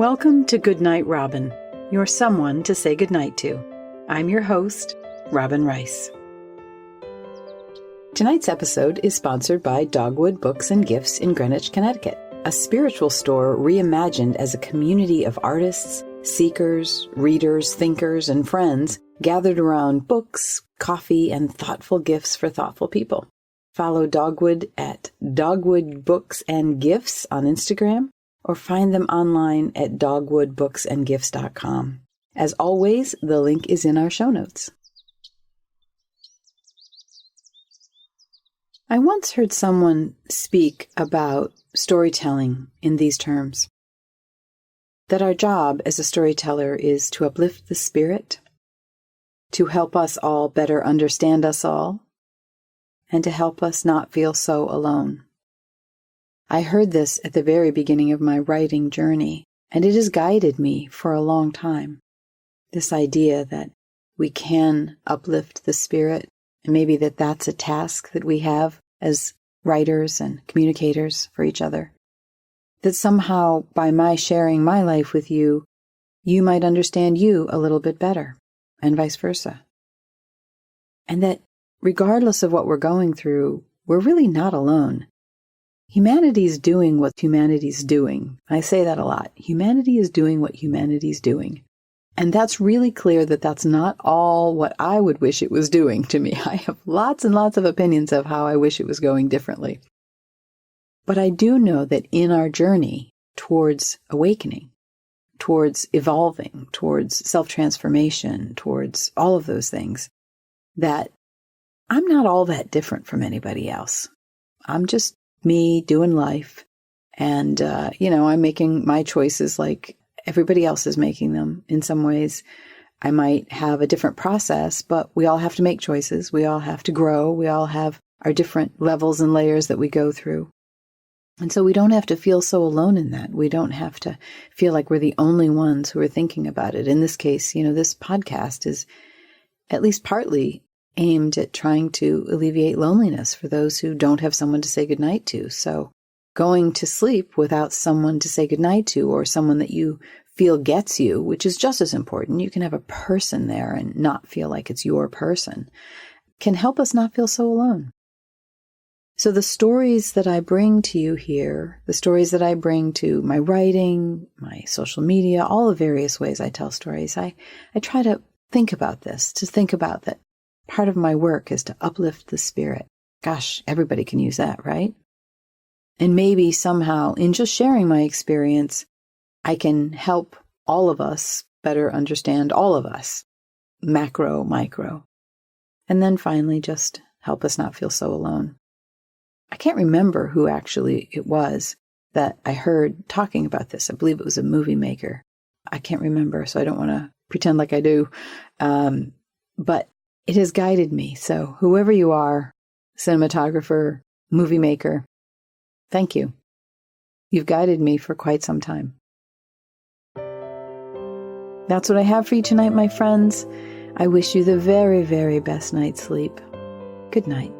Welcome to Goodnight, Robin, your someone to say goodnight to. I'm your host, Robin Rice. Tonight's episode is sponsored by Dogwood Books and Gifts in Greenwich, Connecticut, a spiritual store reimagined as a community of artists, seekers, readers, thinkers, and friends gathered around books, coffee, and thoughtful gifts for thoughtful people. Follow Dogwood at Dogwood Books and Gifts on Instagram, or find them online at dogwoodbooksandgifts.com. As always, the link is in our show notes. I once heard someone speak about storytelling in these terms: that our job as a storyteller is to uplift the spirit, to help us all better understand us all, and to help us not feel so alone. I heard this at the very beginning of my writing journey, and it has guided me for a long time. This idea that we can uplift the spirit, and maybe that's a task that we have as writers and communicators for each other. That somehow, by my sharing my life with you, you might understand you a little bit better, and vice versa. And that regardless of what we're going through, we're really not alone. Humanity's doing what humanity's doing. I say that a lot. Humanity is doing what humanity's doing. And that's really clear that that's not all what I would wish it was doing to me. I have lots and lots of opinions of how I wish it was going differently. But I do know that in our journey towards awakening, towards evolving, towards self-transformation, towards all of those things, that I'm not all that different from anybody else. I'm just me doing life, and I'm making my choices like everybody else is making them. In some ways, I might have a different process, but we all have to make choices. We all have to grow. We all have our different levels and layers that we go through. And so we don't have to feel so alone in that. We don't have to feel like we're the only ones who are thinking about it. In this case, this podcast is at least partly aimed at trying to alleviate loneliness for those who don't have someone to say goodnight to. So going to sleep without someone to say goodnight to, or someone that you feel gets you, which is just as important, you can have a person there and not feel like it's your person, can help us not feel so alone. So the stories that I bring to you here, the stories that I bring to my writing, my social media, all the various ways I tell stories, I try to think about this, to think about that. Part of my work is to uplift the spirit. Gosh, everybody can use that, right? And maybe somehow, in just sharing my experience, I can help all of us better understand all of us, macro, micro. And then finally, just help us not feel so alone. I can't remember who actually it was that I heard talking about this. I believe it was a movie maker. I can't remember, so I don't want to pretend like I do. But it has guided me. So whoever you are, cinematographer, movie maker, thank you. You've guided me for quite some time. That's what I have for you tonight, my friends. I wish you the very, very best night's sleep. Good night.